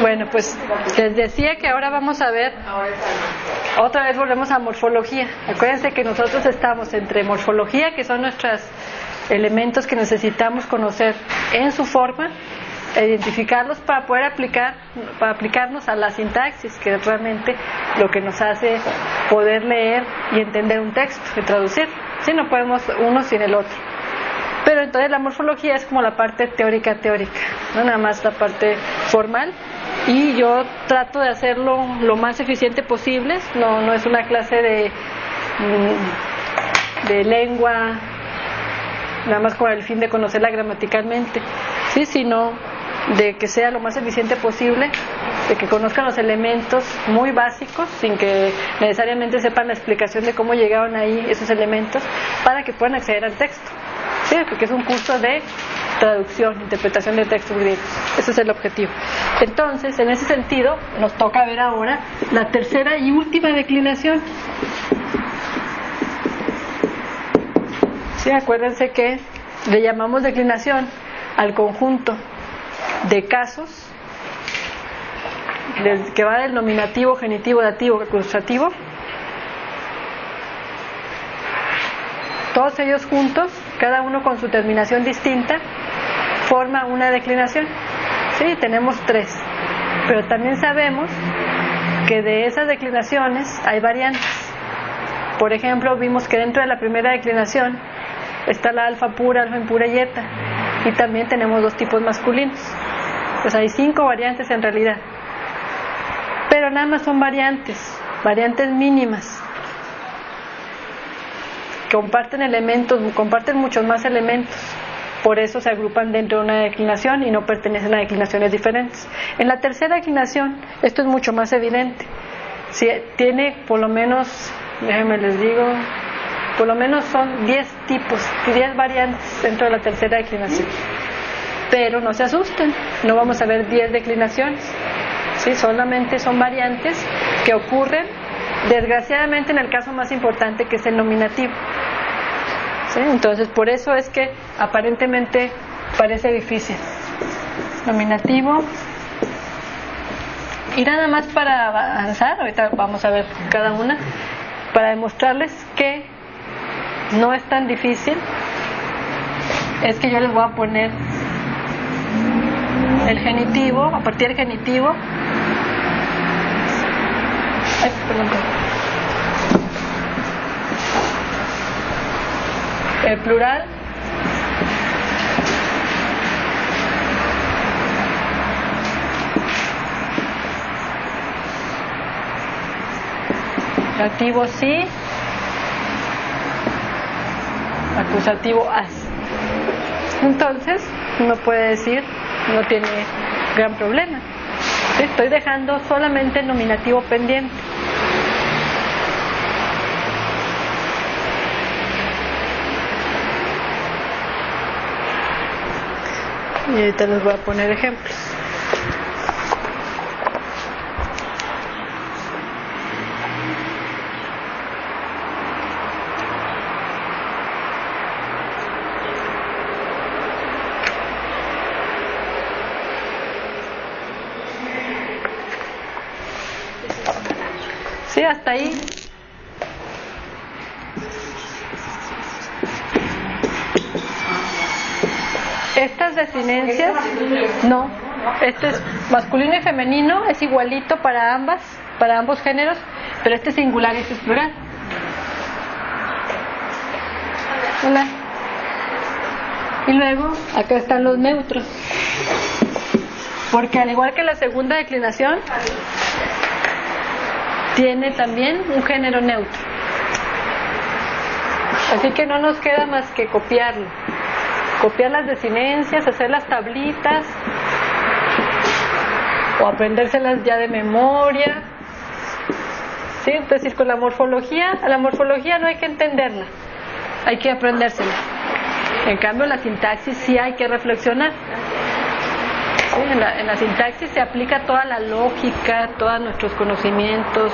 Bueno, pues les decía que ahora vamos a ver, otra vez volvemos a morfología. Acuérdense que nosotros estamos entre morfología, que son nuestros elementos que necesitamos conocer en su forma, e identificarlos para poder aplicarnos a la sintaxis, que es realmente lo que nos hace poder leer y entender un texto y traducir. Sí, no podemos uno sin el otro. Pero entonces la morfología es como la parte teórica, no nada más la parte formal, y yo trato de hacerlo lo más eficiente posible. No es una clase de lengua nada más con el fin de conocerla gramaticalmente, sí, sino de que sea lo más eficiente posible, de que conozcan los elementos muy básicos sin que necesariamente sepan la explicación de cómo llegaron ahí esos elementos, para que puedan acceder al texto. Sí, porque es un curso de traducción, interpretación de textos griegos. Ese es el objetivo. Entonces, en ese sentido, nos toca ver ahora la tercera y última declinación. Sí, acuérdense que le llamamos declinación al conjunto de casos que va del nominativo, genitivo, dativo, acusativo. Todos ellos juntos, cada uno con su terminación distinta, forma una declinación. Sí, tenemos 3. Pero también sabemos que de esas declinaciones hay variantes. Por ejemplo, vimos que dentro de la primera declinación está la alfa pura, alfa impura y eta. Y también tenemos 2 tipos masculinos. Pues hay 5 variantes en realidad. Pero nada más son variantes mínimas. Comparten elementos, comparten muchos más elementos, por eso se agrupan dentro de una declinación y no pertenecen a declinaciones diferentes. En la tercera declinación esto es mucho más evidente. Si tiene por lo menos, déjenme les digo, por lo menos son 10 tipos, 10 variantes dentro de la tercera declinación. Pero no se asusten, no vamos a ver 10 declinaciones, ¿sí? Solamente son variantes que ocurren, desgraciadamente, en el caso más importante, que es el nominativo. ¿Sí? Entonces, por eso es que aparentemente parece difícil. Nominativo. Y nada más para avanzar, ahorita vamos a ver cada una, para demostrarles que no es tan difícil, es que yo les voy a poner el genitivo, a partir del genitivo. Ay, perdón. El plural, dativo sí, acusativo as. Entonces uno puede decir, no tiene gran problema. Estoy dejando solamente el nominativo pendiente. Y ahorita les voy a poner ejemplos. Sí, hasta ahí. Estas desinencias, no, este es masculino y femenino, es igualito para ambos géneros, pero este es singular y este es plural. Hola. Y luego acá están los neutros, porque al igual que la segunda declinación, tiene también un género neutro. Así que no nos queda más que copiarlo. Copiar las desinencias, hacer las tablitas o aprendérselas ya de memoria. ¿Sí? Es decir, con la morfología, a la morfología no hay que entenderla, hay que aprendérsela. En cambio, la sintaxis sí hay que reflexionar. ¿Sí? En la sintaxis se aplica toda la lógica, todos nuestros conocimientos.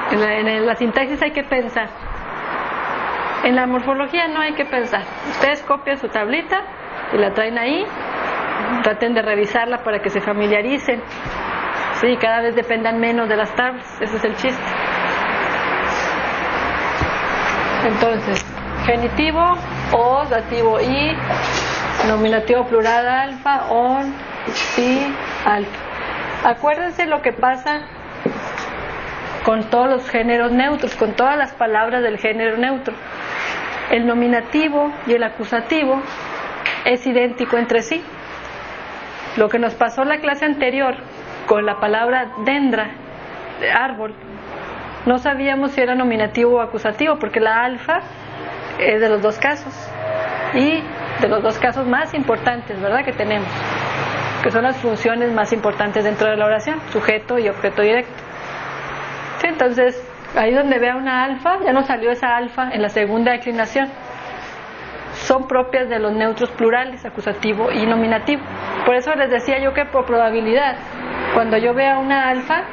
En la sintaxis hay que pensar. En la morfología no hay que pensar. Ustedes copian su tablita y la traen ahí traten de revisarla para que se familiaricen, sí, cada vez dependan menos de las tablas. Ese es el chiste. Entonces, genitivo, os, dativo y, nominativo plural alfa, on, si, alfa. Acuérdense lo que pasa con todos los géneros neutros, con todas las palabras del género neutro. El nominativo y el acusativo es idéntico entre sí. Lo que nos pasó en la clase anterior con la palabra dendra, árbol, no sabíamos si era nominativo o acusativo, porque la alfa es de los dos casos, y de los dos casos más importantes, ¿verdad?, que tenemos, que son las funciones más importantes dentro de la oración, sujeto y objeto directo. Sí, entonces, ahí donde vea una alfa, ya nos salió esa alfa en la segunda declinación. Son propias de los neutros plurales, acusativo y nominativo. Por eso les decía yo que por probabilidad, cuando yo vea una alfa,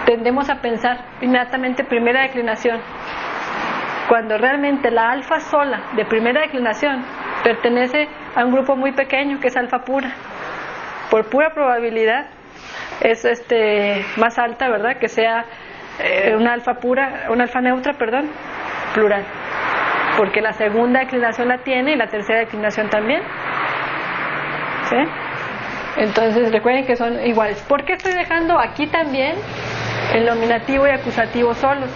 tendemos a pensar inmediatamente primera declinación, cuando realmente la alfa sola de primera declinación pertenece a un grupo muy pequeño que es alfa pura. Por pura probabilidad es más alta, ¿verdad?, que sea una alfa pura, una alfa neutra, perdón, plural, porque la segunda declinación la tiene y la tercera declinación también, ¿sí? Entonces recuerden que son iguales. ¿Por qué estoy dejando aquí también el nominativo y acusativo solos?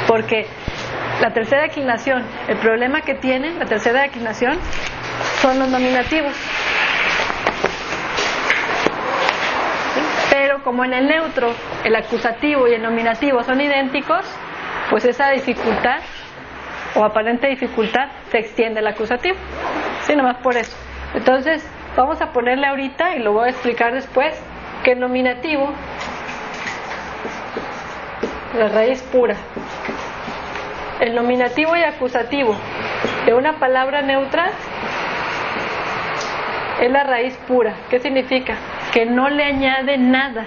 Porque la tercera declinación, el problema que tiene la tercera declinación son los nominativos. ¿Sí? Pero como en el neutro el acusativo y el nominativo son idénticos, pues esa dificultad o aparente dificultad se extiende al acusativo. Sí, nomás por eso. Entonces vamos a ponerle ahorita, y lo voy a explicar después, que el nominativo, la raíz pura, el nominativo y acusativo de una palabra neutra es la raíz pura. ¿Qué significa? Que no le añade nada.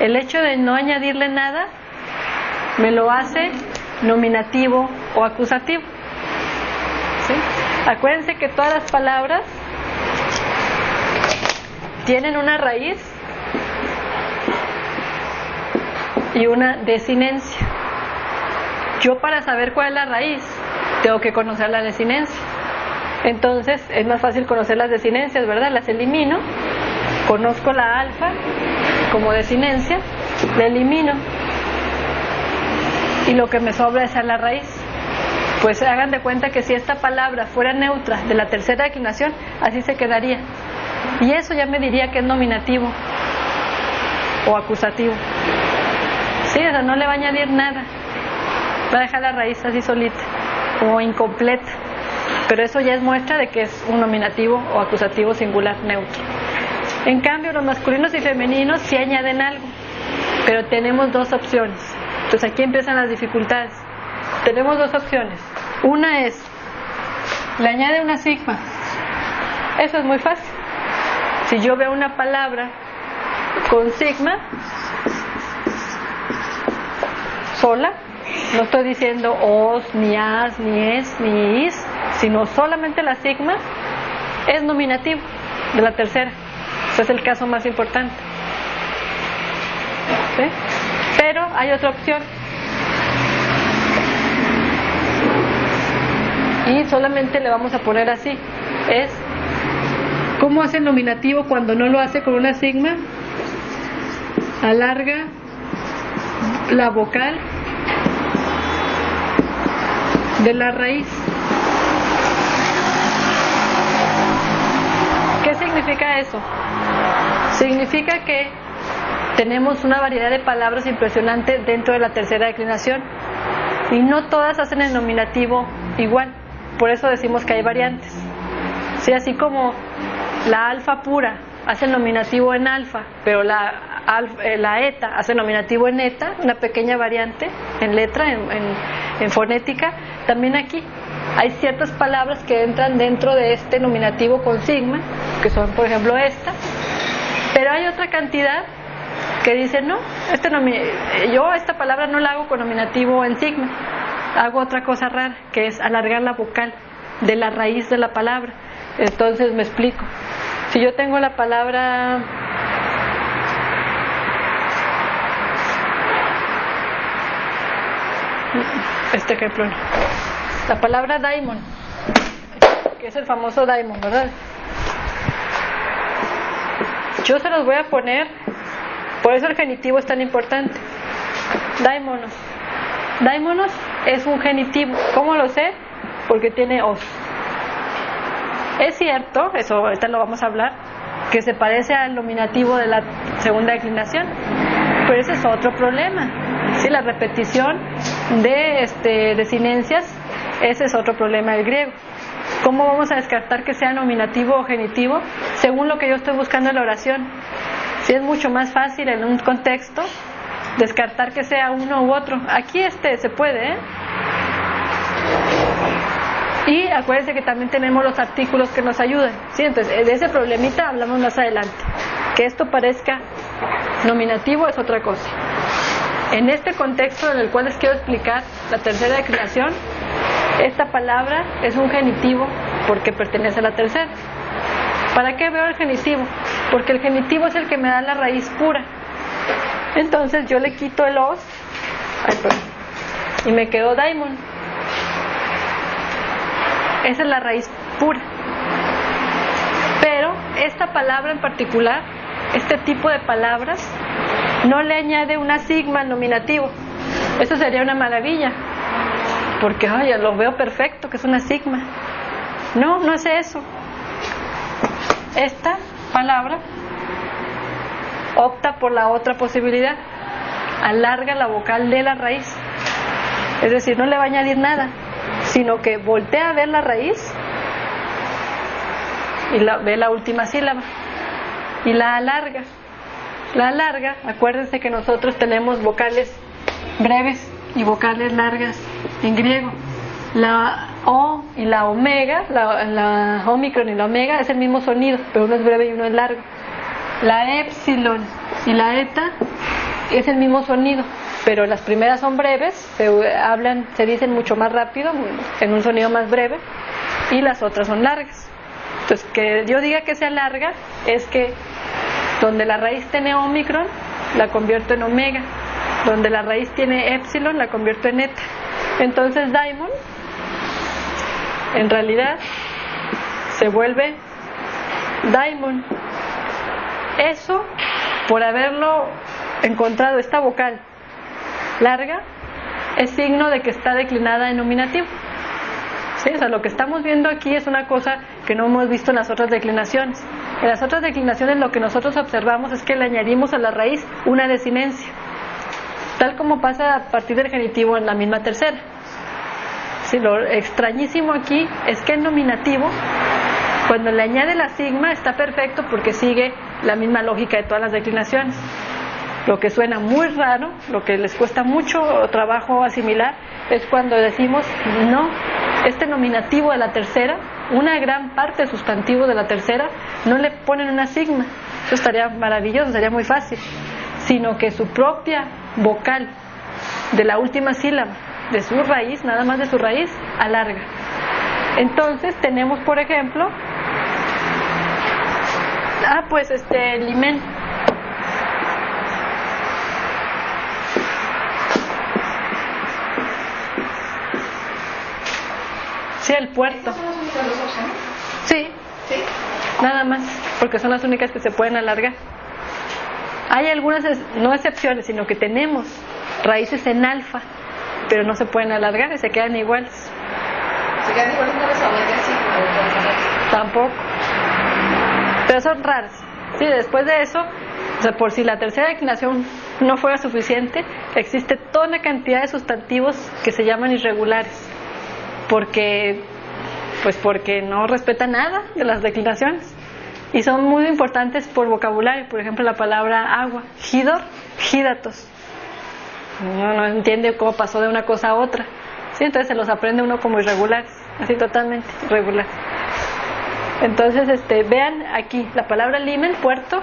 El hecho de no añadirle nada me lo hace nominativo o acusativo. ¿Sí? Acuérdense que todas las palabras tienen una raíz y una desinencia. Yo, para saber cuál es la raíz, tengo que conocer la desinencia. Entonces es más fácil conocer las desinencias, ¿verdad? Las elimino, conozco la alfa como desinencia, la elimino y lo que me sobra es a la raíz. Pues hagan de cuenta que si esta palabra fuera neutra de la tercera declinación, así se quedaría, y eso ya me diría que es nominativo o acusativo. Sí, o sea, no le va a añadir nada, va a dejar la raíz así solita, como incompleta, pero eso ya es muestra de que es un nominativo o acusativo singular neutro. En cambio, los masculinos y femeninos sí añaden algo, pero tenemos dos opciones. Entonces aquí empiezan las dificultades. Tenemos dos opciones. Una es, le añade una sigma. Eso es muy fácil. Si yo veo una palabra con sigma sola, no estoy diciendo os, ni as, ni es, ni is, sino solamente la sigma, es nominativo de la tercera. Ese es el caso más importante. ¿Sí? Pero hay otra opción, y solamente le vamos a poner así. Es, ¿cómo hace el nominativo cuando no lo hace con una sigma? Alarga la vocal de la raíz. ¿Qué significa eso? Significa que tenemos una variedad de palabras impresionante dentro de la tercera declinación, y no todas hacen el nominativo igual. Por eso decimos que hay variantes. Sí, así como la alfa pura hace el nominativo en alfa, pero la eta hace el nominativo en eta, una pequeña variante en letra, en fonética. También aquí hay ciertas palabras que entran dentro de este nominativo con sigma, que son, por ejemplo, esta, pero hay otra cantidad que dice, no, yo esta palabra no la hago con nominativo en sigma, hago otra cosa rara, que es alargar la vocal de la raíz de la palabra. Entonces me explico. Si yo tengo la palabra este ejemplo no. La palabra daimon, que es el famoso daimon, ¿verdad? Yo se los voy a poner, por eso el genitivo es tan importante. Daimonos. Daimonos es un genitivo. ¿Cómo lo sé? Porque tiene os. Es cierto, eso ahorita lo vamos a hablar, que se parece al nominativo de la segunda declinación, pero ese es otro problema. Sí, la repetición de desinencias, ese es otro problema del griego. ¿Cómo vamos a descartar que sea nominativo o genitivo? Según lo que yo estoy buscando en la oración. Sí, es mucho más fácil en un contexto descartar que sea uno u otro. Aquí se puede, ¿eh? Y acuérdense que también tenemos los artículos que nos ayudan, ¿sí? Entonces, de ese problemita hablamos más adelante. Que esto parezca nominativo es otra cosa. En este contexto en el cual les quiero explicar la tercera declinación, esta palabra es un genitivo porque pertenece a la tercera. ¿Para qué veo el genitivo? Porque el genitivo es el que me da la raíz pura. Entonces yo le quito el os y me quedó daimon. Esa es la raíz pura. Pero esta palabra en particular, este tipo de palabras, no le añade una sigma al nominativo. Eso sería una maravilla, porque ya lo veo perfecto, que es una sigma. No hace eso. Esta palabra opta por la otra posibilidad, alarga la vocal de la raíz, es decir, no le va a añadir nada, sino que voltea a ver la raíz y ve la última sílaba y la alarga. La alarga, acuérdense que nosotros tenemos vocales breves y vocales largas en griego. La O y la omega, la omicron y la omega es el mismo sonido, pero uno es breve y uno es largo. La epsilon y la eta es el mismo sonido, pero las primeras son breves, se dicen mucho más rápido, en un sonido más breve, y las otras son largas. Entonces, que yo diga que sea larga es que donde la raíz tiene omicron, la convierto en omega. Donde la raíz tiene epsilon, la convierto en eta. Entonces, daimon, en realidad, se vuelve daimon. Eso, por haberlo encontrado, esta vocal larga, es signo de que está declinada en nominativo. ¿Sí? O sea, lo que estamos viendo aquí es una cosa que no hemos visto en las otras declinaciones. En las otras declinaciones lo que nosotros observamos es que le añadimos a la raíz una desinencia, tal como pasa a partir del genitivo en la misma tercera. Sí, lo extrañísimo aquí es que el nominativo, cuando le añade la sigma, está perfecto porque sigue la misma lógica de todas las declinaciones. Lo que suena muy raro, lo que les cuesta mucho trabajo asimilar, es cuando decimos, no, este nominativo de la tercera, una gran parte sustantivo de la tercera, no le ponen una sigma. Eso estaría maravilloso, sería muy fácil. Sino que su propia vocal de la última sílaba, de su raíz, nada más de su raíz, alarga. Entonces tenemos, por ejemplo, limen. Sí, el puerto. ¿Estas son las únicas dos opciones? Sí. ¿Sí? Nada más, porque son las únicas que se pueden alargar. Hay algunas, no excepciones, sino que tenemos raíces en alfa, pero no se pueden alargar y se quedan iguales. ¿Se quedan iguales una vez a hablar de así? Tampoco. Pero son raras. Sí, después de eso, o sea, por si la tercera declinación no fuera suficiente, existe toda una cantidad de sustantivos que se llaman irregulares, porque no respetan nada de las declinaciones y son muy importantes por vocabulario. Por ejemplo, la palabra agua, hidor, hidatos, no entiende cómo pasó de una cosa a otra, ¿sí? Entonces se los aprende uno como irregulares, así totalmente irregular. Entonces vean aquí la palabra limen, puerto.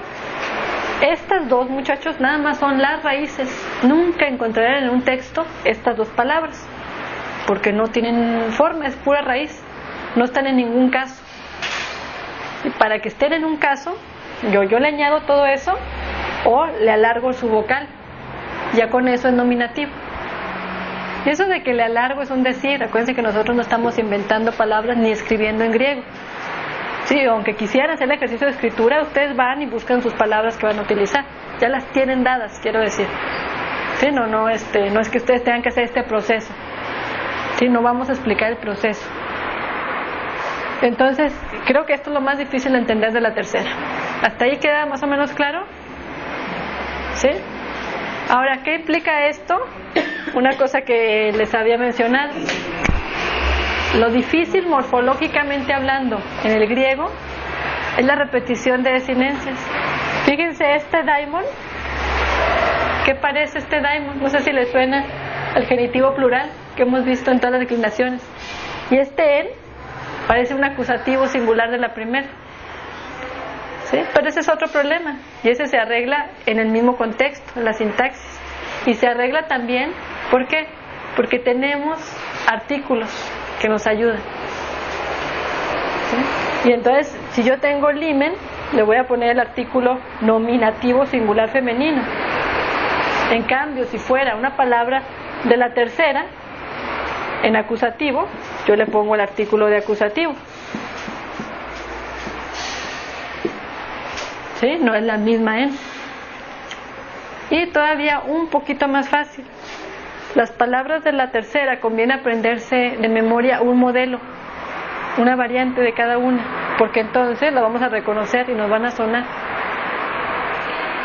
Estas dos, muchachos, nada más son las raíces. Nunca encontrarán en un texto estas dos palabras, porque no tienen forma, es pura raíz, no están en ningún caso. Y para que estén en un caso, yo le añado todo eso o le alargo su vocal. Ya con eso es nominativo. Y eso de que le alargo es un decir. Acuérdense que nosotros no estamos inventando palabras ni escribiendo en griego. Sí, aunque quisieran hacer el ejercicio de escritura, ustedes van y buscan sus palabras que van a utilizar. Ya las tienen dadas, quiero decir. Sí, no es que ustedes tengan que hacer este proceso. Sí, no vamos a explicar el proceso. Entonces, creo que esto es lo más difícil de entender de la tercera. ¿Hasta ahí queda más o menos claro? ¿Sí? Ahora, ¿qué implica esto? Una cosa que les había mencionado. Lo difícil morfológicamente hablando en el griego es la repetición de desinencias. Fíjense este daimon. ¿Qué parece este daimon? No sé si les suena al genitivo plural que hemos visto en todas las declinaciones. Y este en parece un acusativo singular de la primera. ¿Sí? Pero ese es otro problema. Y ese se arregla en el mismo contexto, en la sintaxis. Y se arregla también, ¿por qué? Porque tenemos artículos que nos ayudan. ¿Sí? Y entonces, si yo tengo limen, le voy a poner el artículo nominativo singular femenino. En cambio, si fuera una palabra de la tercera, en acusativo, yo le pongo el artículo de acusativo. ¿Sí? No es la misma en. Y todavía un poquito más fácil. Las palabras de la tercera conviene aprenderse de memoria un modelo, una variante de cada una, porque entonces la vamos a reconocer y nos van a sonar.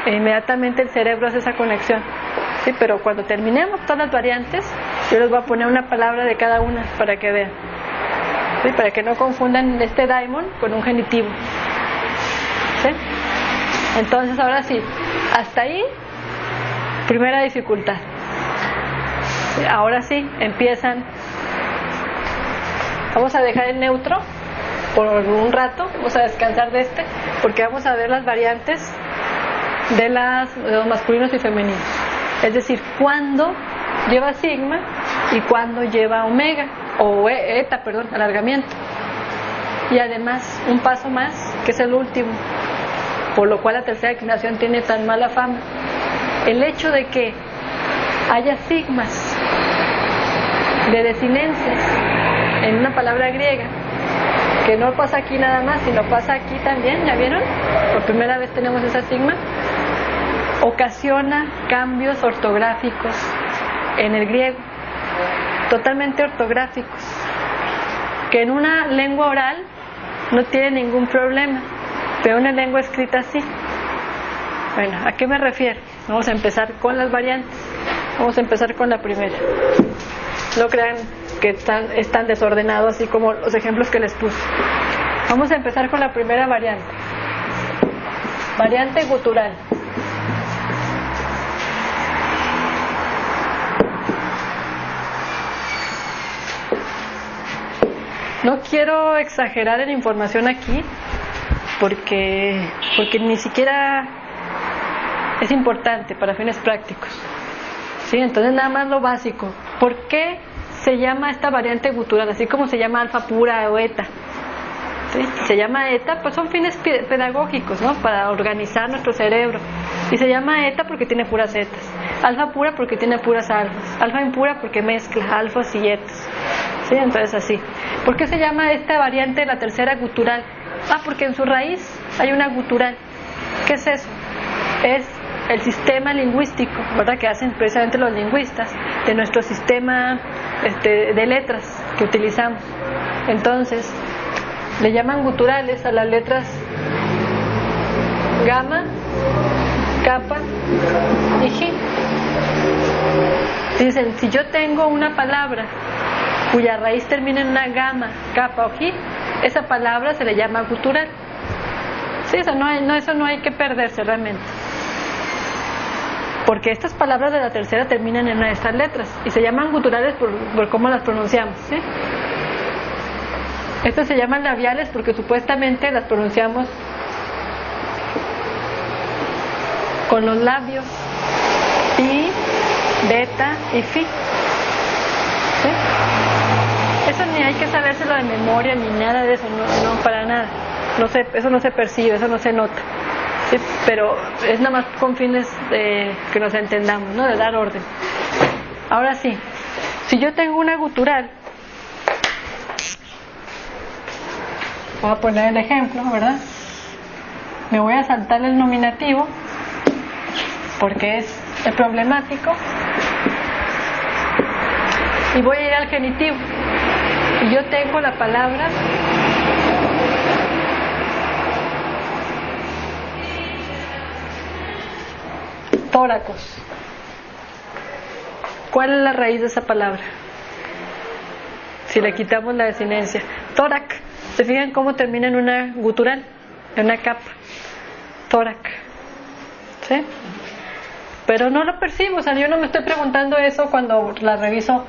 E inmediatamente el cerebro hace esa conexión. Sí, pero cuando terminemos todas las variantes, yo les voy a poner una palabra de cada una para que vean. ¿Sí? Para que no confundan este daimon con un genitivo. ¿Sí? Entonces, ahora sí, hasta ahí, primera dificultad. Ahora sí, empiezan. Vamos a dejar el neutro por un rato, vamos a descansar de porque vamos a ver las variantes de los masculinos y femeninos. Es decir, cuándo lleva sigma y cuándo lleva omega, o eta, perdón, alargamiento. Y además, un paso más, que es el último, por lo cual la tercera declinación tiene tan mala fama. El hecho de que haya sigmas de desinencias en una palabra griega, que no pasa aquí nada más, sino pasa aquí también, ¿ya vieron? Por primera vez tenemos esa sigma, ocasiona cambios ortográficos en el griego, totalmente ortográficos, que en una lengua oral no tiene ningún problema, pero en una lengua escrita sí. Bueno, ¿a qué me refiero? Vamos a empezar con las variantes. Vamos a empezar con la primera. No crean que es tan desordenado así como los ejemplos que les puse. Vamos a empezar con la primera variante. Variante gutural. No quiero exagerar en información aquí porque ni siquiera es importante para fines prácticos. ¿Sí? Entonces nada más lo básico. ¿Por qué se llama esta variante gutural? Así como se llama alfa pura o eta. ¿Sí? Se llama eta, pues son fines pedagógicos, ¿no? Para organizar nuestro cerebro. Y se llama eta porque tiene puras etas. Alfa pura porque tiene puras alfas. Alfa impura porque mezcla alfas y etas. ¿Sí? Entonces así. ¿Por qué se llama esta variante la tercera gutural? Porque en su raíz hay una gutural. ¿Qué es eso? Es el sistema lingüístico, ¿verdad? Que hacen precisamente los lingüistas de nuestro sistema de letras que utilizamos. Entonces, le llaman guturales a las letras gamma, kappa y ji. Dicen, si yo tengo una palabra cuya raíz termina en una gamma, kappa o ji, esa palabra se le llama gutural. Sí, eso no hay que perderse realmente. Porque estas palabras de la tercera terminan en una de estas letras y se llaman guturales por cómo las pronunciamos, ¿sí? Estas se llaman labiales porque supuestamente las pronunciamos con los labios, pi, beta y fi. ¿Sí? Eso ni hay que sabérselo de memoria ni nada de eso, no para nada. no se, eso no se percibe, eso no se nota, ¿sí? Pero es nada más con fines de que nos entendamos, ¿no? De dar orden. Ahora sí, si yo tengo una gutural, voy a poner el ejemplo, ¿verdad? Me voy a saltar el nominativo porque es el problemático y voy a ir al genitivo y yo tengo la palabra tóracos. ¿Cuál es la raíz de esa palabra? Si le quitamos la desinencia, tórac. ¿Se fijan cómo termina en una gutural? En una capa. Tórac. ¿Sí? Pero no lo percibo, o sea, yo no me estoy preguntando eso cuando la reviso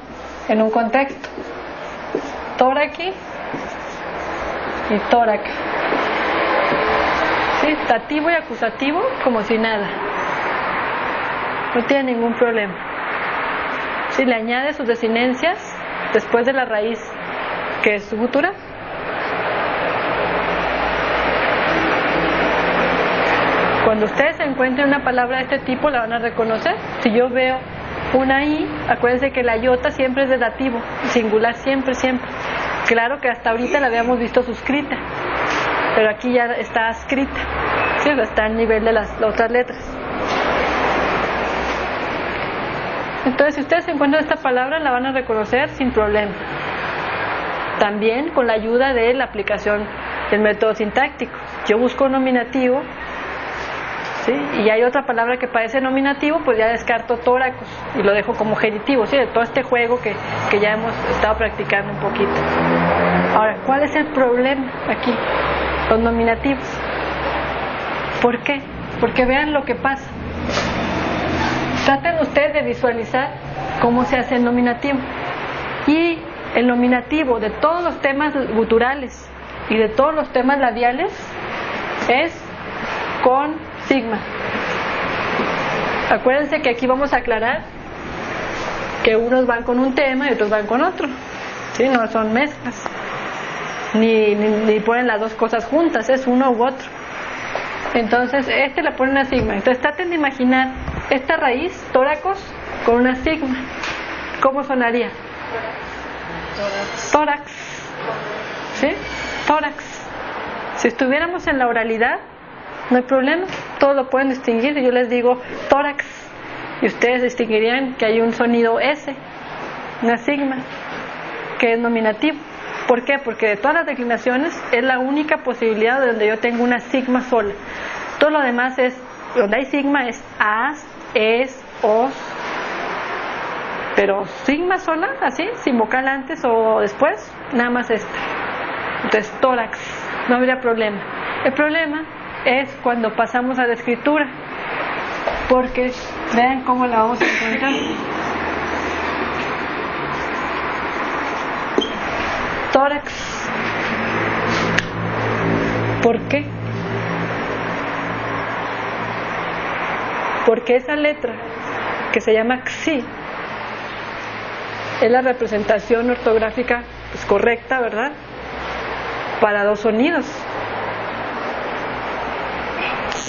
en un contexto. Tóraqui y tórac. ¿Sí? Dativo y acusativo como si nada. No tiene ningún problema. Si le añade sus desinencias después de la raíz, que es su gutural. Cuando ustedes encuentren una palabra de este tipo, la van a reconocer. Si yo veo una I, acuérdense que la iota siempre es de dativo, singular siempre, siempre. Claro que hasta ahorita la habíamos visto suscrita, pero aquí ya está escrita, ¿sí? Está al nivel de las otras letras. Entonces, si ustedes encuentran esta palabra, la van a reconocer sin problema. También con la ayuda de la aplicación del método sintáctico. Yo busco un nominativo, ¿sí? Y hay otra palabra que parece nominativo, pues ya descarto tóracos y lo dejo como genitivo, ¿sí? De todo este juego que ya hemos estado practicando un poquito. Ahora, ¿cuál es el problema aquí? Los nominativos. ¿Por qué? Porque vean lo que pasa. Traten ustedes de visualizar cómo se hace el nominativo. Y el nominativo de todos los temas guturales y de todos los temas labiales es con sigma. Acuérdense que aquí vamos a aclarar que unos van con un tema y otros van con otro, ¿sí? No son mezclas, ni ponen las dos cosas juntas, es uno u otro. Entonces le pone una sigma. Entonces traten de imaginar esta raíz, tóracos, con una sigma. ¿Cómo sonaría? Tórax. ¿Sí? Tórax. Si estuviéramos en la oralidad, no hay problema, todos lo pueden distinguir. Yo les digo tórax y ustedes distinguirían que hay un sonido S, una sigma, que es nominativo. ¿Por qué? Porque de todas las declinaciones es la única posibilidad de donde yo tengo una sigma sola. Todo lo demás es, donde hay sigma es as, es, os, pero sigma sola, así, sin vocal antes o después, nada más esta. Entonces tórax, no habría problema. El problema es cuando pasamos a la escritura, porque vean cómo la vamos a encontrar. Tórax. ¿Por qué? Porque esa letra que se llama xi es la representación ortográfica pues, correcta, ¿verdad? Para dos sonidos.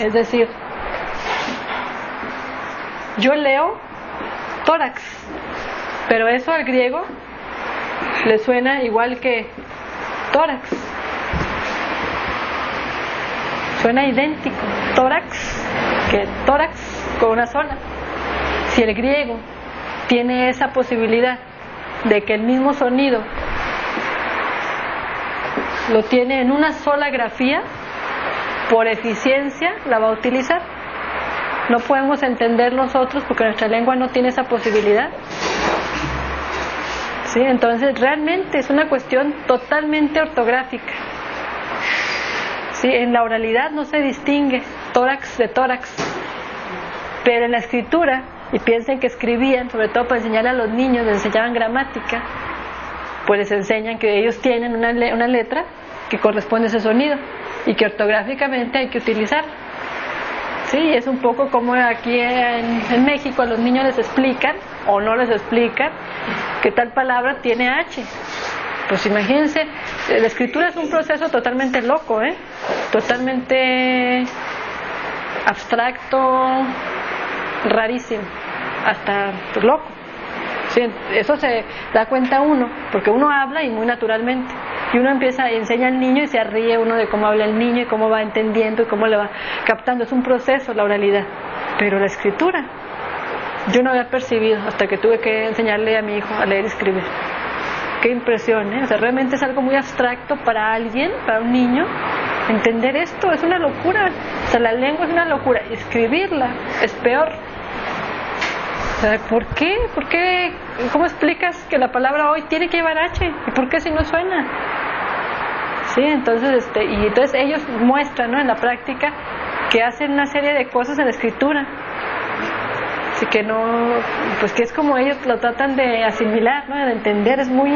Es decir, yo leo tórax, pero eso al griego le suena igual que tórax. Suena idéntico, tórax, que tórax con una sola. Si el griego tiene esa posibilidad de que el mismo sonido lo tiene en una sola grafía, por eficiencia la va a utilizar. No podemos entender nosotros porque nuestra lengua no tiene esa posibilidad. ¿Sí? Entonces realmente es una cuestión totalmente ortográfica. ¿Sí? En la oralidad no se distingue tórax de tórax, pero en la escritura, y piensen que escribían, sobre todo para enseñar a los niños, les enseñaban gramática, pues les enseñan que ellos tienen una letra que corresponde a ese sonido y que ortográficamente hay que utilizar. Sí, es un poco como aquí en México a los niños les explican o no les explican que tal palabra tiene H. pues imagínense, la escritura es un proceso totalmente loco, totalmente abstracto, rarísimo, hasta pues, loco. Sí, eso se da cuenta uno, porque uno habla y muy naturalmente, y uno enseña al niño y se ríe uno de cómo habla el niño y cómo va entendiendo y cómo le va captando. Es un proceso la oralidad, pero la escritura yo no había percibido hasta que tuve que enseñarle a mi hijo a leer y escribir. Qué impresión, o sea, realmente es algo muy abstracto para alguien, para un niño. Entender esto es una locura. O sea, la lengua es una locura, escribirla es peor. O sea, ¿por qué? ¿Cómo explicas que la palabra hoy tiene que llevar H? ¿Y por qué si no suena? Sí, entonces entonces ellos muestran, ¿no?, en la práctica que hacen una serie de cosas en la escritura. Así que pues que es como ellos lo tratan de asimilar, ¿no?, de entender. Es muy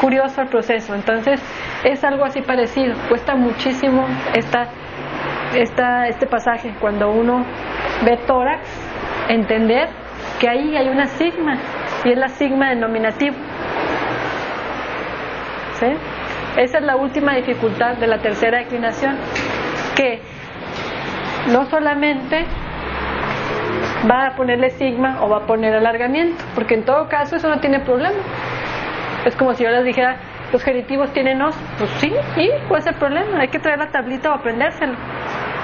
curioso el proceso. Entonces es algo así parecido. Cuesta muchísimo este pasaje cuando uno ve tórax, entender que ahí hay una sigma, y es la sigma del nominativo. ¿Sí? Esa es la última dificultad de la tercera declinación, que no solamente va a ponerle sigma o va a poner alargamiento, porque en todo caso eso no tiene problema. Es como si yo les dijera, los genitivos tienen os. Pues sí, ¿y cuál es el problema? Hay que traer la tablita o aprendérselo.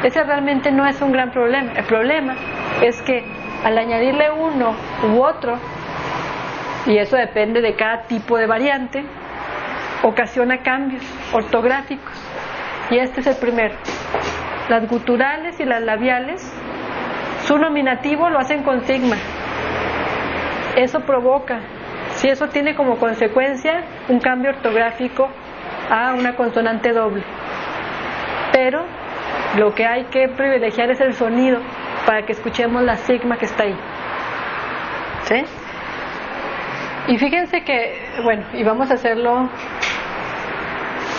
Ese realmente no es un gran problema. El problema es que al añadirle uno u otro, y eso depende de cada tipo de variante, ocasiona cambios ortográficos. Y este es el primero. Las guturales y las labiales, su nominativo lo hacen con sigma. Eso provoca, si eso tiene como consecuencia un cambio ortográfico a una consonante doble. Pero lo que hay que privilegiar es el sonido para que escuchemos la sigma que está ahí. ¿Sí? Y fíjense que, bueno, y vamos a hacerlo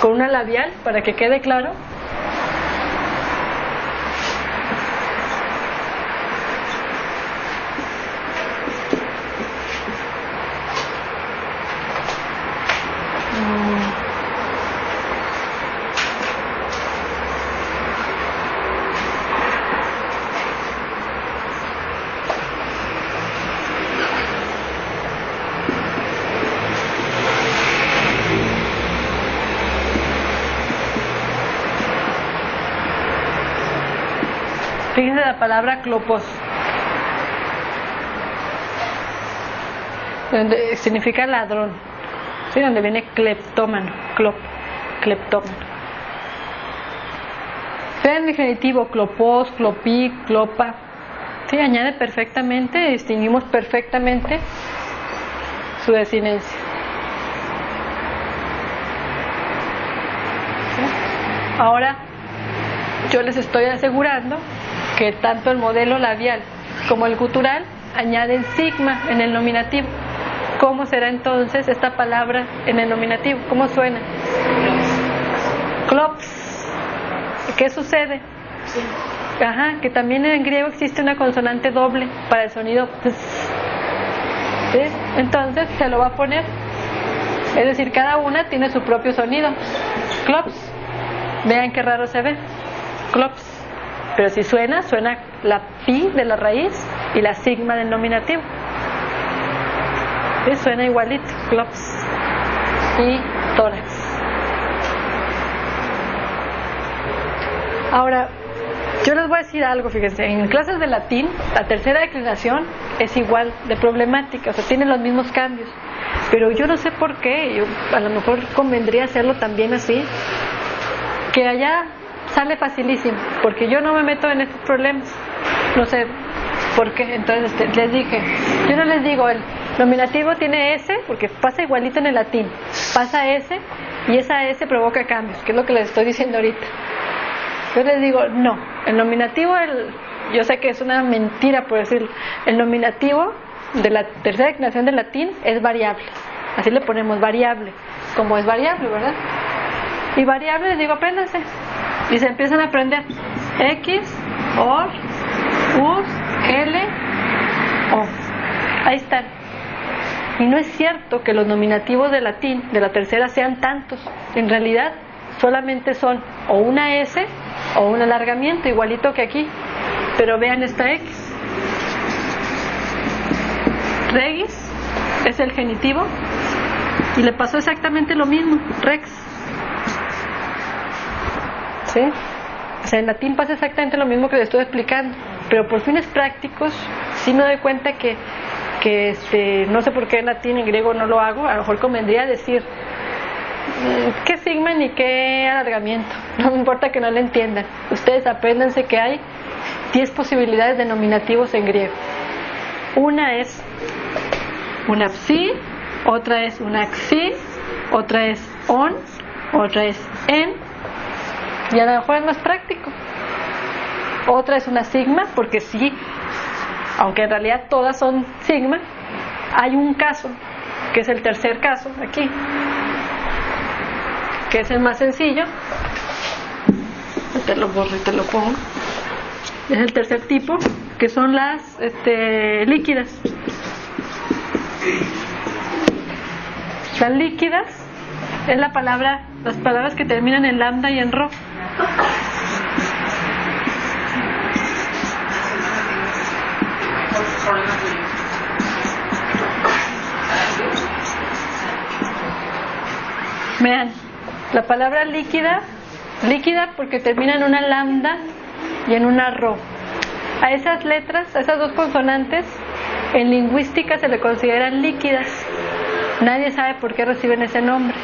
con una labial para que quede claro. Fíjense la palabra clopos, donde significa ladrón, ¿sí? Donde viene cleptómano, cleptómano. Vean el genitivo, clopos, clopí, clopa. Sí, añade perfectamente, distinguimos perfectamente su desinencia. ¿Sí? Ahora, yo les estoy asegurando que tanto el modelo labial como el gutural añaden sigma en el nominativo. ¿Cómo será entonces esta palabra en el nominativo? ¿Cómo suena? Klops. ¿Qué sucede? Ajá, que también en griego existe una consonante doble para el sonido ps. ¿Sí? Entonces se lo va a poner. Es decir, cada una tiene su propio sonido. Klops. Vean qué raro se ve. Klops. Pero si suena la pi de la raíz y la sigma del nominativo. ¿Sí? Suena igualito, clops y tórax. Ahora, yo les voy a decir algo, fíjense, en clases de latín, la tercera declinación es igual de problemática, o sea, tiene los mismos cambios. Pero yo no sé por qué, a lo mejor convendría hacerlo también así, que allá sale facilísimo, porque yo no me meto en estos problemas, no sé por qué. Entonces les dije, yo no les digo el nominativo tiene S, porque pasa igualito en el latín, pasa S y esa S provoca cambios, que es lo que les estoy diciendo ahorita. Yo les digo, no, el nominativo, yo sé que es una mentira por decirlo, el nominativo de la tercera declinación del latín es variable, así le ponemos variable, como es variable, ¿verdad? Y variable les digo, apréndanse. Y se empiezan a aprender X, OR, US, L, O. Ahí están. Y no es cierto que los nominativos de latín, de la tercera, sean tantos. En realidad, solamente son o una S o un alargamiento, igualito que aquí. Pero vean esta X. Regis es el genitivo y le pasó exactamente lo mismo, rex. ¿Sí? O sea, en latín pasa exactamente lo mismo que les estoy explicando, pero por fines prácticos sí me doy cuenta que no sé por qué en latín, en griego no lo hago. A lo mejor convendría decir qué sigma ni qué alargamiento, no me importa que no lo entiendan. Ustedes apréndanse que hay 10 posibilidades de nominativos en griego. Una es una psi, otra es una xi, otra es on, otra es en, y a lo mejor es más práctico. Otra es una sigma, porque sí, aunque en realidad todas son sigma, hay un caso, que es el tercer caso, aquí, que es el más sencillo. Te lo borro y te lo pongo. Es el tercer tipo, que son las líquidas. Las líquidas es las palabras que terminan en lambda y en rho. Vean, la palabra líquida porque termina en una lambda y en una rho. A esas letras, a esas dos consonantes, en lingüística se le consideran líquidas. Nadie sabe por qué reciben ese nombre.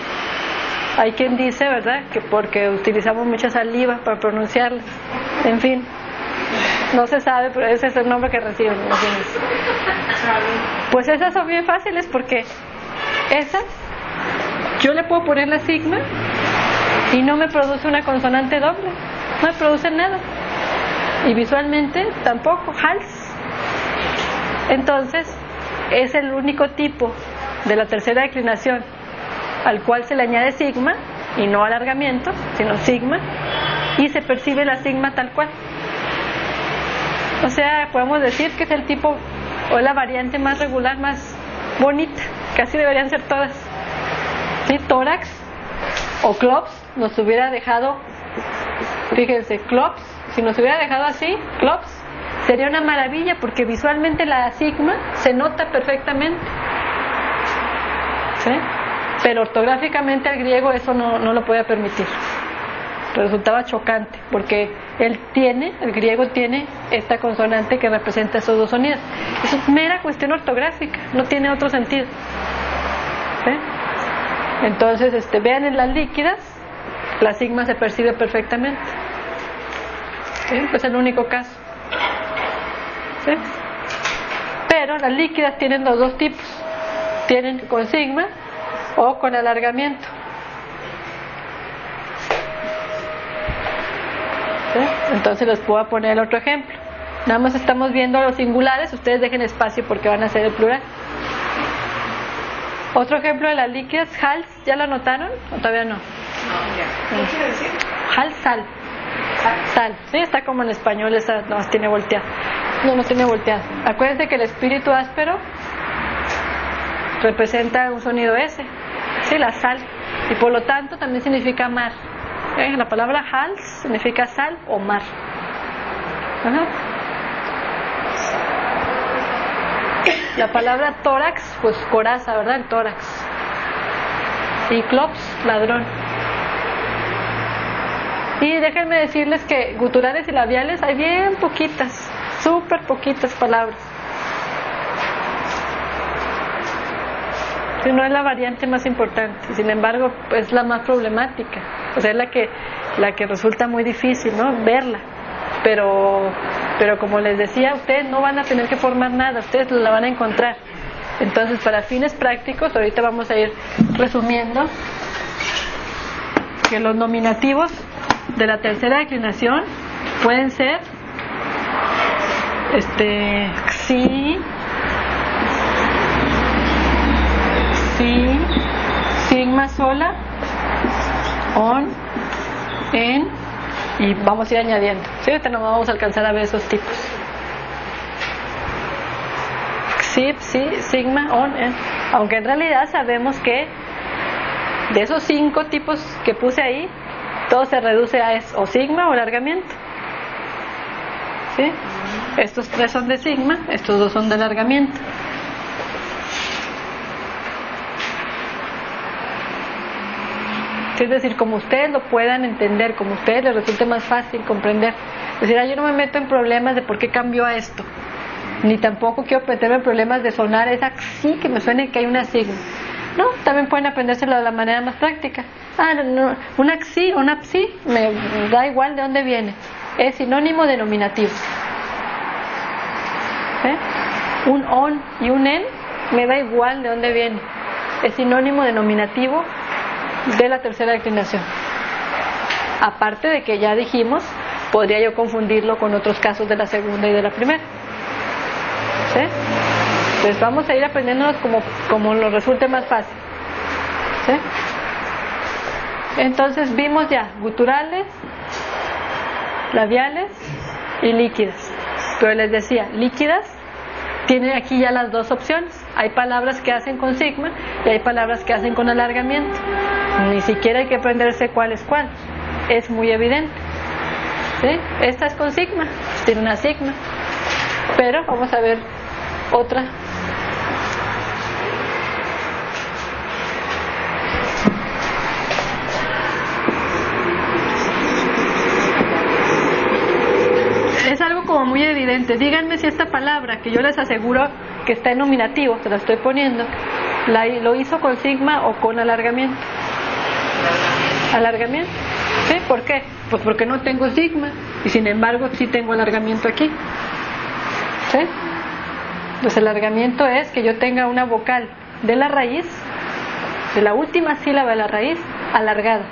Hay quien dice, ¿verdad?, que porque utilizamos mucha saliva para pronunciarlas. En fin, no se sabe, pero ese es el nombre que reciben. Imagínense. Pues esas son bien fáciles porque esas, yo le puedo poner la sigma y no me produce una consonante doble, no me produce nada. Y visualmente tampoco, hals. Entonces, es el único tipo de la tercera declinación al cual se le añade sigma, y no alargamiento, sino sigma, y se percibe la sigma tal cual. O sea, podemos decir que es el tipo o la variante más regular, más bonita, que así deberían ser todas. ¿Sí? Tórax o clops nos hubiera dejado, fíjense, clops, si nos hubiera dejado así, clops, sería una maravilla porque visualmente la sigma se nota perfectamente. ¿Sí? Pero ortográficamente al griego eso no lo podía permitir. Resultaba chocante porque el griego tiene esta consonante que representa esos dos sonidos. Eso es mera cuestión ortográfica, no tiene otro sentido. ¿Sí? Entonces, vean en las líquidas, la sigma se percibe perfectamente. ¿Sí? Es el único caso. ¿Sí? Pero las líquidas tienen los dos tipos. Tienen con sigma o con alargamiento. ¿Sí? Entonces les puedo poner el otro ejemplo. Nada más estamos viendo los singulares, ustedes dejen espacio porque van a ser el plural. Otro ejemplo de las líquidas, hals, ¿ya lo anotaron? ¿O todavía no? ¿Qué quiere decir? Hals, sal. Sal, sí, está como en español, esa no tiene volteado. No tiene volteado. Acuérdense que el espíritu áspero representa un sonido S, sí, la sal, y por lo tanto también significa mar. La palabra hals significa sal o mar. Ajá. La palabra tórax, pues coraza, ¿verdad? El tórax. Y clops, ladrón. Y déjenme decirles que guturales y labiales hay bien poquitas, súper poquitas palabras. Si no es la variante más importante, sin embargo es la más problemática, o sea es la que resulta muy difícil, ¿no?, verla, pero como les decía, ustedes no van a tener que formar nada, ustedes la van a encontrar. Entonces, para fines prácticos, ahorita vamos a ir resumiendo que los nominativos de la tercera declinación pueden ser xi, si, sigma sola, on, en, y vamos a ir añadiendo. ¿Sí? Ahorita no vamos a alcanzar a ver esos tipos. psi, psi, sigma, on, en. Aunque en realidad sabemos que de esos 5 tipos que puse ahí, todo se reduce a o sigma o alargamiento. ¿Sí? Estos 3 son de sigma, estos 2 son de alargamiento. Es decir, como ustedes lo puedan entender, como a ustedes les resulte más fácil comprender. Es decir, yo no me meto en problemas de por qué cambió a esto, ni tampoco quiero meterme en problemas de sonar esa sí que me suene que hay una sigma. No, también pueden aprendérselo de la manera más práctica. No, una xi o una psi me da igual de dónde viene, es sinónimo de nominativo. Un on y un en me da igual de dónde viene, es sinónimo de nominativo de la tercera declinación. Aparte de que ya dijimos, podría yo confundirlo con otros casos de la segunda y de la primera. ¿Sí? Entonces vamos a ir aprendiéndonos como nos resulte más fácil. ¿Sí? Entonces vimos ya guturales, labiales y líquidas. Pero les decía, líquidas tienen aquí ya las 2 opciones. Hay palabras que hacen con sigma y hay palabras que hacen con alargamiento. Ni siquiera hay que aprenderse cuál es cuál. Es muy evidente. ¿Sí? Esta es con sigma, tiene una sigma. Pero vamos a ver otra. Es algo como muy evidente. Díganme si esta palabra, que yo les aseguro que está en nominativo, se la estoy poniendo, lo hizo con sigma o con alargamiento. ¿Alargamiento? ¿Sí? ¿Por qué? Pues porque no tengo sigma y sin embargo sí tengo alargamiento aquí. ¿Sí? Entonces el alargamiento es que yo tenga una vocal de la raíz, de la última sílaba de la raíz, alargada.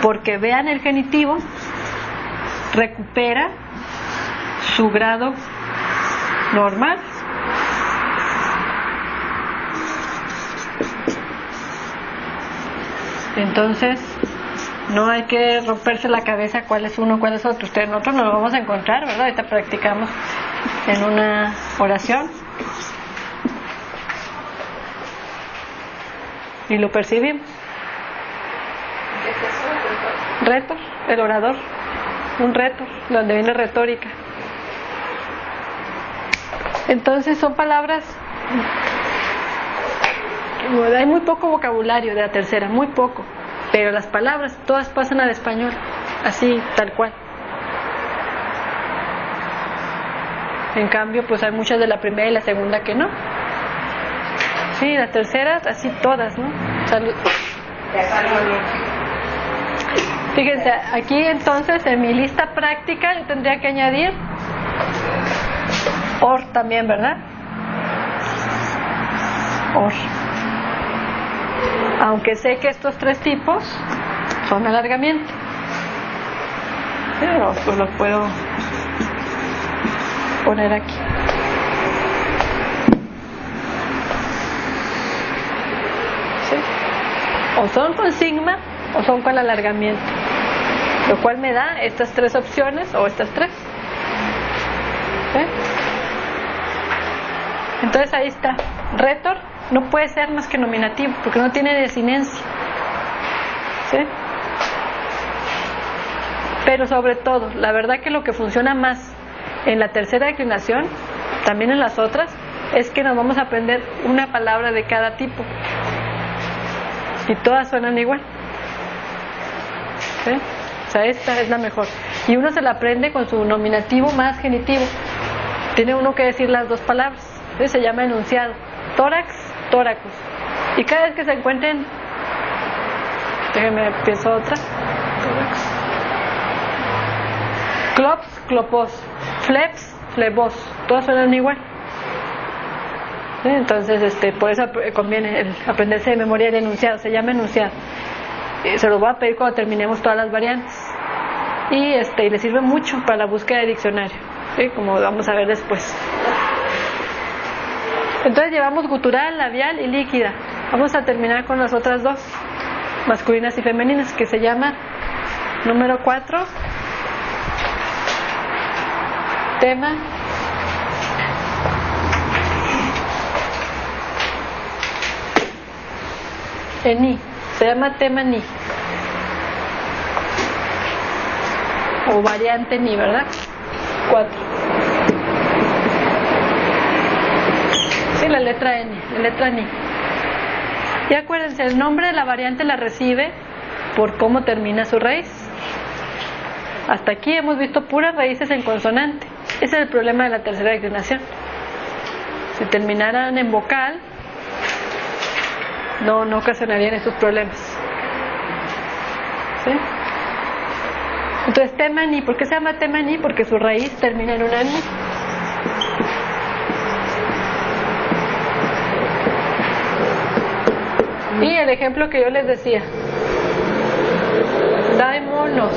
Porque vean el genitivo, recupera su grado normal. Entonces no hay que romperse la cabeza cuál es uno, cuál es otro. Nosotros nos lo vamos a encontrar, ¿verdad? Ahorita practicamos en una oración y lo percibimos. Reto, el orador, un reto, donde viene retórica. Entonces son palabras, hay muy poco vocabulario de la tercera, muy poco, pero las palabras todas pasan al español, así, tal cual. En cambio, pues hay muchas de la primera y la segunda que no. Sí, la tercera, así todas, ¿no? Salud. Fíjense, aquí entonces en mi lista práctica yo tendría que añadir or también, ¿verdad? Or. Aunque sé que estos 3 tipos son alargamiento, pero pues los puedo poner aquí. ¿Sí? O son con sigma o son con alargamiento, lo cual me da estas 3 opciones o estas 3. ¿Sí? Entonces ahí está. Retor no puede ser más que nominativo porque no tiene desinencia. ¿Sí? Pero sobre todo, la verdad que lo que funciona más en la tercera declinación, también en las otras, es que nos vamos a aprender una palabra de cada tipo y todas suenan igual. ¿Sí? O sea, esta es la mejor y uno se la aprende con su nominativo más genitivo. Tiene uno que decir las 2 palabras. ¿Sí? Se llama enunciado. Tórax, tóracos. Y cada vez que se encuentren, déjenme empiezo otra. Tórax. Clops, clopos. Fleps, flebos. Todas suenan igual. ¿Sí? Entonces, por eso conviene aprenderse de memoria el enunciado. Se llama enunciado. Se lo voy a pedir cuando terminemos todas las variantes. Y le sirve mucho para la búsqueda de diccionario. ¿Sí? Como vamos a ver después. Entonces llevamos gutural, labial y líquida. Vamos a terminar con las otras 2, masculinas y femeninas, que se llama número 4, tema en ni, se llama tema ni o variante ni, ¿verdad? 4. Sí, la letra N, la letra ni. Y acuérdense, el nombre de la variante la recibe por cómo termina su raíz. Hasta aquí hemos visto puras raíces en consonante. Ese es el problema de la tercera declinación. Si terminaran en vocal, no ocasionarían esos problemas. ¿Sí? Entonces, tema ni, ¿por qué se llama tema ni? Porque su raíz termina en una ni. Y el ejemplo que yo les decía, daimonos,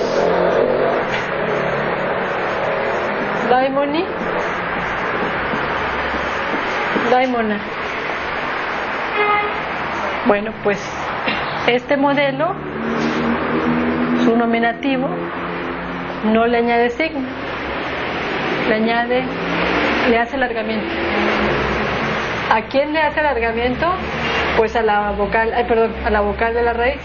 daimoni, daimona. Bueno, pues este modelo, su nominativo, no le añade signo, le hace alargamiento. ¿A quién le hace alargamiento? Pues a la vocal, a la vocal de la raíz.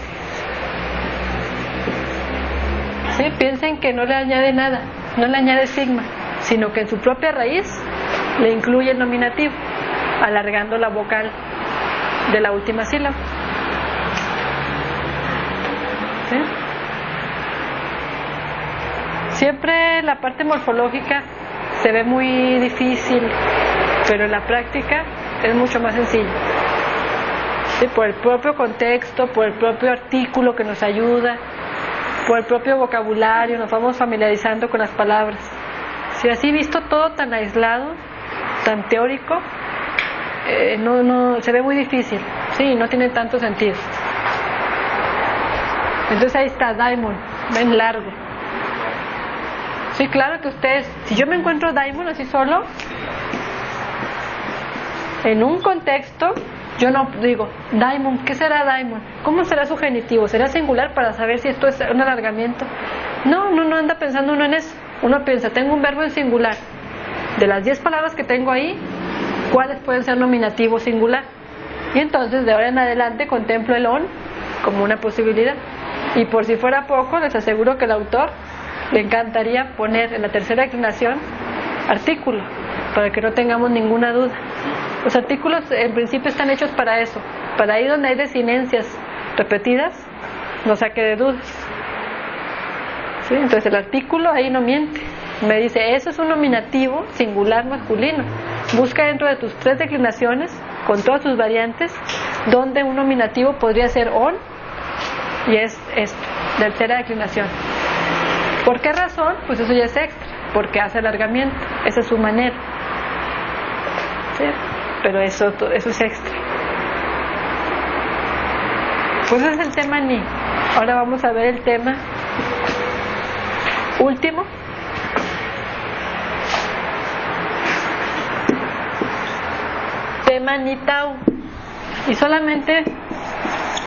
¿Sí? Piensen que no le añade nada, no le añade sigma, sino que en su propia raíz le incluye el nominativo, alargando la vocal de la última sílaba. ¿Sí? Siempre la parte morfológica se ve muy difícil, pero en la práctica es mucho más sencillo. ¿Sí? Por el propio contexto, por el propio artículo que nos ayuda, por el propio vocabulario, nos vamos familiarizando con las palabras. Si así visto todo tan aislado, tan teórico, no se ve muy difícil, sí, no tiene tanto sentido. Entonces ahí está daimon, ven largo. Sí, claro que ustedes, si yo me encuentro daimon así solo, en un contexto, yo no digo, daimon, ¿qué será daimon? ¿Cómo será su genitivo? ¿Será singular para saber si esto es un alargamiento? No anda pensando uno en eso. Uno piensa, tengo un verbo en singular. De las 10 palabras que tengo ahí, ¿cuáles pueden ser nominativo singular? Y entonces, de ahora en adelante, contemplo el on como una posibilidad. Y por si fuera poco, les aseguro que el autor le encantaría poner en la tercera declinación artículo, para que no tengamos ninguna duda. Los artículos en principio están hechos para eso, para ahí donde hay desinencias repetidas, no saque de dudas. ¿Sí? Entonces el artículo ahí no miente, me dice, eso es un nominativo singular masculino. Busca dentro de tus 3 declinaciones, con todas sus variantes, donde un nominativo podría ser on, y es esto, tercera declinación. ¿Por qué razón? Pues eso ya es extra, porque hace alargamiento, esa es su manera. ¿Sí? Pero eso es extra. Pues ese es el tema ni. Ahora vamos a ver el tema último. Tema ni tau. Y solamente